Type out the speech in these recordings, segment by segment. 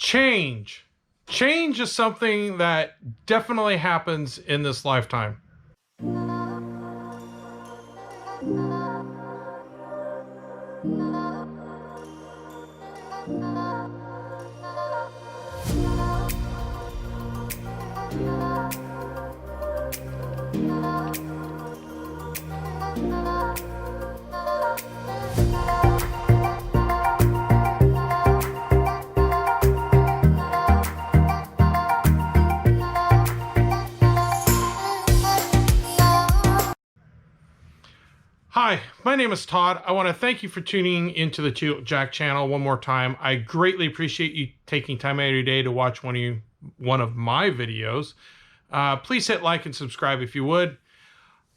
Change. Change is something that definitely happens in this lifetime. Hi, my name is Todd. I want to thank you for tuning into the Jack channel one more time. I greatly appreciate you taking time out of your day to watch one of my videos. Please hit like and subscribe if you would.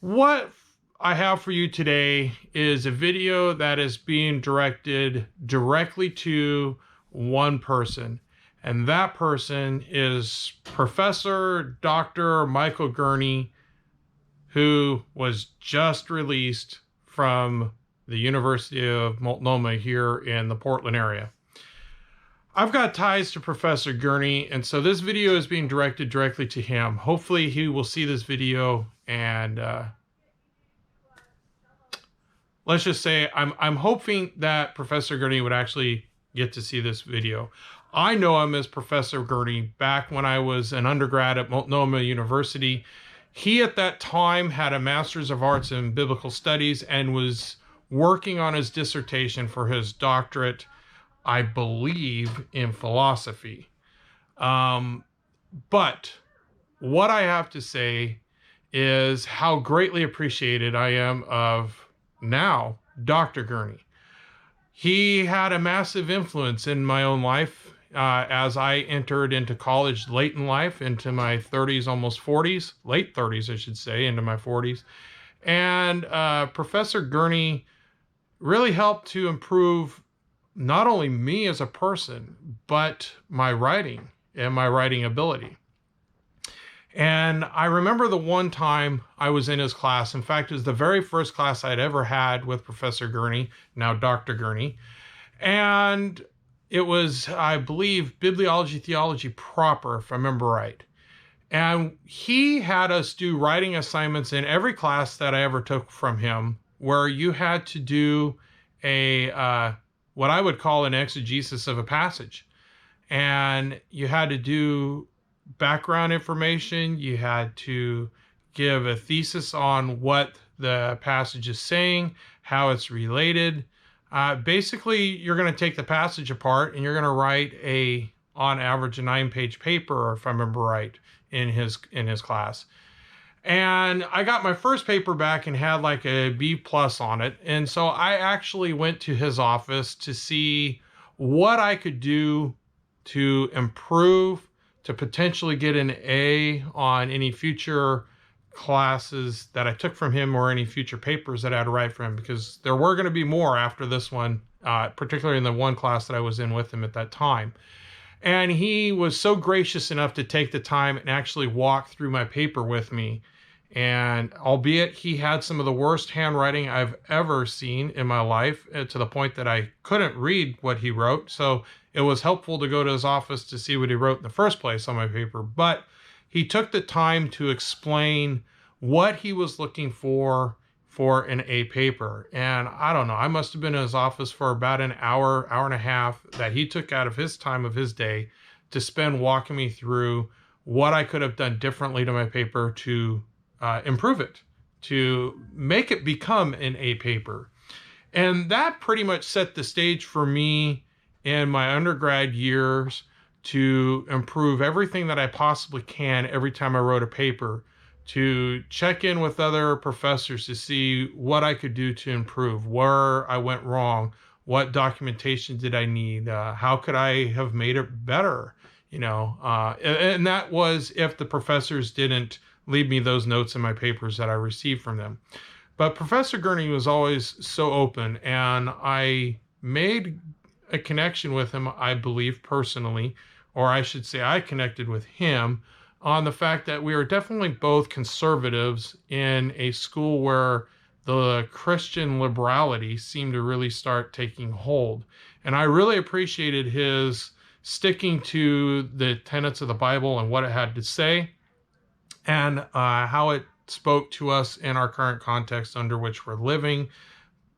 What I have for you today is a video that is being directed directly to one person, and that person is Professor Dr. Michael Gurney, who was just released from the University of Multnomah here in the Portland area. I've got ties to Professor Gurney, and so this video is being directed directly to him. Hopefully he will see this video, and let's just say I'm hoping that Professor Gurney would actually get to see this video. I know him as Professor Gurney back when I was an undergrad at Multnomah University. He at that time had a Master's of Arts in Biblical Studies and was working on his dissertation for his doctorate, I believe, in philosophy. But what I have to say is how greatly appreciated I am of now Dr. Gurney. He had a massive influence in my own life as I entered into college late in life, into my 30s, almost 40s, late 30s, I should say, into my 40s. And Professor Gurney really helped to improve not only me as a person, but my writing and my writing ability. And I remember the one time I was in his class. In fact, it was the very first class I'd ever had with Professor Gurney, now Dr. Gurney. And it was, I believe, Bibliology, Theology proper, if I remember right. And he had us do writing assignments in every class that I ever took from him, where you had to do a, what I would call an exegesis of a passage. And you had to do background information. You had to give a thesis on what the passage is saying, how it's related. Basically, you're going to take the passage apart and you're going to write on average, a 9-page paper, if I remember right, in his class. And I got my first paper back and had like a B+ on it. And so I actually went to his office to see what I could do to improve, to potentially get an A on any future classes that I took from him or any future papers that I had to write for him, because there were going to be more after this one, particularly in the one class that I was in with him at that time. And he was so gracious enough to take the time and actually walk through my paper with me. And albeit he had some of the worst handwriting I've ever seen in my life, to the point that I couldn't read what he wrote. So it was helpful to go to his office to see what he wrote in the first place on my paper. But he took the time to explain what he was looking for an A paper. And I don't know, I must have been in his office for about an hour, hour and a half that he took out of his time of his day to spend walking me through what I could have done differently to my paper to improve it, to make it become an A paper. And that pretty much set the stage for me in my undergrad years to improve everything that I possibly can every time I wrote a paper, to check in with other professors to see what I could do to improve, where I went wrong, what documentation did I need, how could I have made it better, and that was if the professors didn't leave me those notes in my papers that I received from them. But Professor Gurney was always so open, and I made a connection with him, I believe, personally, or I should say I connected with him on the fact that we are definitely both conservatives in a school where the Christian liberality seemed to really start taking hold. And I really appreciated his sticking to the tenets of the Bible and what it had to say, and how it spoke to us in our current context under which we're living,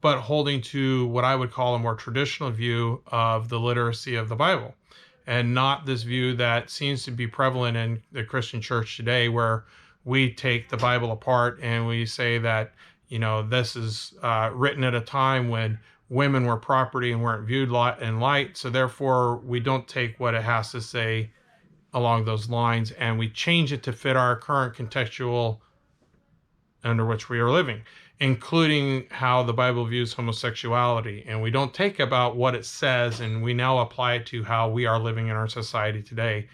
but holding to what I would call a more traditional view of the literacy of the Bible, and not this view that seems to be prevalent in the Christian church today, where we take the Bible apart and we say that, this is written at a time when women were property and weren't viewed in light. So therefore, we don't take what it has to say along those lines, and we change it to fit our current contextual under which we are living, including how the Bible views homosexuality. And we don't take about what it says and we now apply it to how we are living in our society today.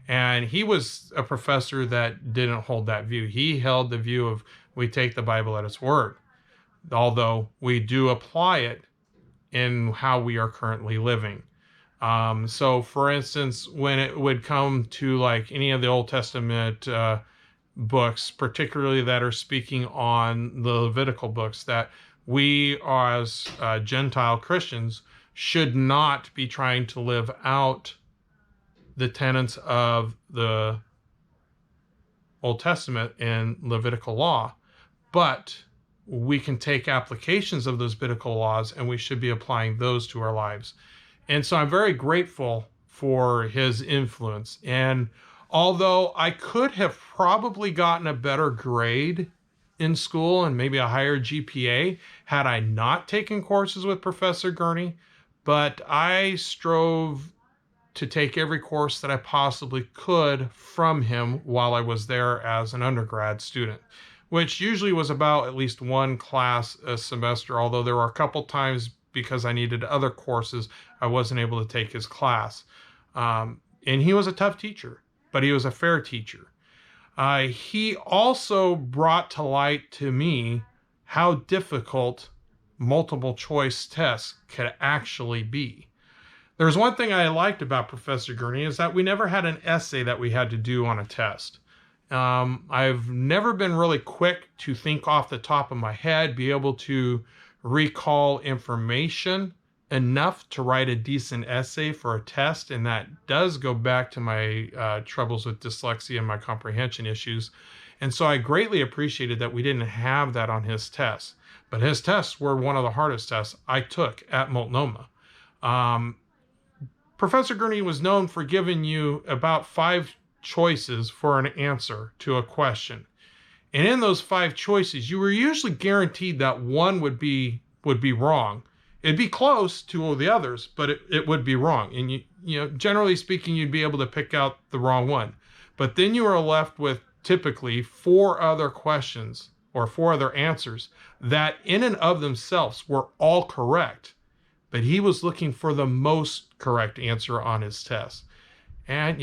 And he was a professor that didn't hold that view. He held the view of we take the Bible at its word, although we do apply it in how we are currently living. So for instance, when it would come to like any of the Old Testament books, particularly that are speaking on the Levitical books, that we as Gentile Christians should not be trying to live out the tenets of the Old Testament and Levitical law, but we can take applications of those biblical laws and we should be applying those to our lives. And so I'm very grateful for his influence. And although I could have probably gotten a better grade in school and maybe a higher GPA had I not taken courses with Professor Gurney, but I strove to take every course that I possibly could from him while I was there as an undergrad student, which usually was about at least one class a semester, although there were a couple times because I needed other courses, I wasn't able to take his class. And he was a tough teacher, but he was a fair teacher. He also brought to light to me how difficult multiple choice tests could actually be. There's one thing I liked about Professor Gurney is that we never had an essay that we had to do on a test. I've never been really quick to think off the top of my head, be able to recall information enough to write a decent essay for a test. And that does go back to my troubles with dyslexia and my comprehension issues. And so I greatly appreciated that we didn't have that on his tests. But his tests were one of the hardest tests I took at Multnomah. Professor Gurney was known for giving you about 5 choices for an answer to a question. And in those 5 choices, you were usually guaranteed that one would be wrong. It'd be close to all the others, but it would be wrong. And generally speaking, you'd be able to pick out the wrong one. But then you were left with typically 4 other questions or 4 other answers that in and of themselves were all correct. But he was looking for the most correct answer on his test. And,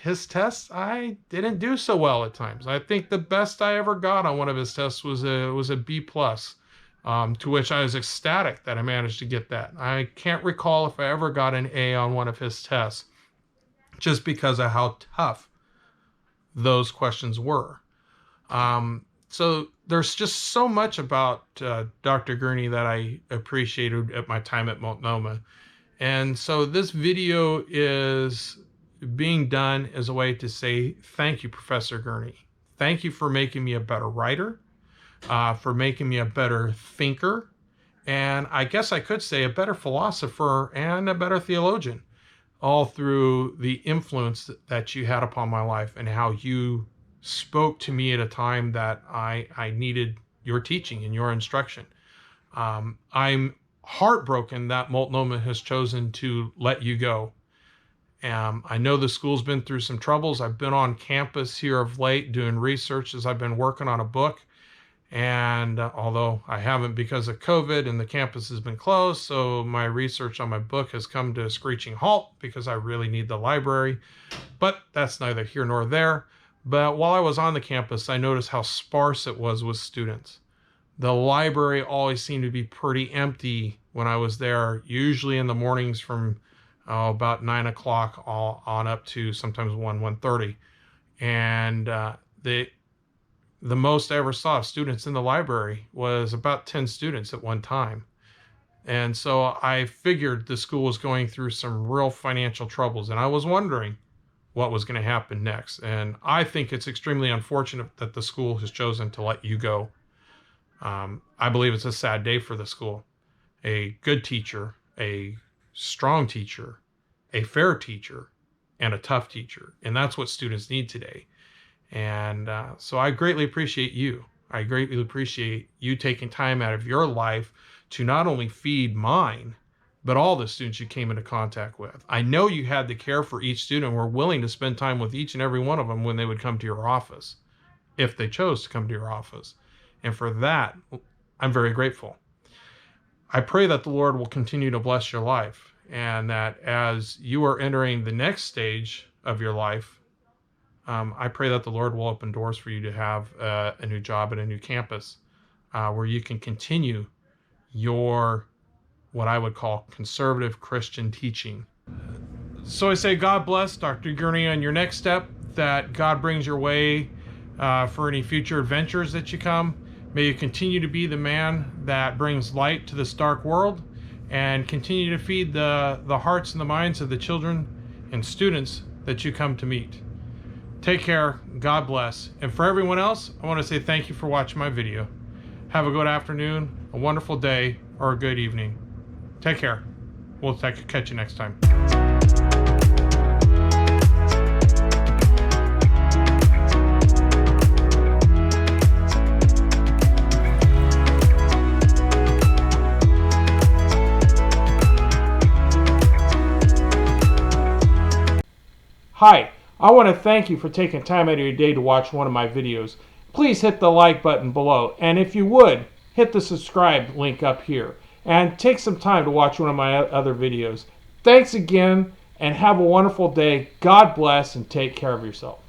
his tests, I didn't do so well at times. I think the best I ever got on one of his tests was a B+, to which I was ecstatic that I managed to get that. I can't recall if I ever got an A on one of his tests, just because of how tough those questions were. So there's just so much about Dr. Gurney that I appreciated at my time at Multnomah. And so this video is being done as a way to say, thank you, Professor Gurney. Thank you for making me a better writer, for making me a better thinker, and I guess I could say a better philosopher and a better theologian, all through the influence that you had upon my life and how you spoke to me at a time that I needed your teaching and your instruction. I'm heartbroken that Multnomah has chosen to let you go. I know the school's been through some troubles. I've been on campus here of late doing research as I've been working on a book. And although I haven't because of COVID and the campus has been closed, so my research on my book has come to a screeching halt because I really need the library. But that's neither here nor there. But while I was on the campus, I noticed how sparse it was with students. The library always seemed to be pretty empty when I was there, usually in the mornings from about 9 o'clock on up to sometimes 1:30. And the most I ever saw of students in the library was about 10 students at one time. And so I figured the school was going through some real financial troubles, and I was wondering what was going to happen next. And I think it's extremely unfortunate that the school has chosen to let you go. I believe it's a sad day for the school. A good teacher, a strong teacher, a fair teacher, and a tough teacher. And that's what students need today. And so I greatly appreciate you. I greatly appreciate you taking time out of your life to not only feed mine, but all the students you came into contact with. I know you had the care for each student and were willing to spend time with each and every one of them when they would come to your office, if they chose to come to your office. And for that, I'm very grateful. I pray that the Lord will continue to bless your life, and that as you are entering the next stage of your life, I pray that the Lord will open doors for you to have a new job at a new campus where you can continue your, what I would call, conservative Christian teaching. So I say God bless Dr. Gurney on your next step, that God brings your way for any future adventures that you come. May you continue to be the man that brings light to this dark world, and continue to feed the hearts and the minds of the children and students that you come to meet. Take care, God bless. And for everyone else, I want to say thank you for watching my video. Have a good afternoon, a wonderful day, or a good evening. Take care. We'll catch you next time. Hi, I want to thank you for taking time out of your day to watch one of my videos. Please hit the like button below, and if you would, hit the subscribe link up here, and take some time to watch one of my other videos. Thanks again, and have a wonderful day. God bless, and take care of yourself.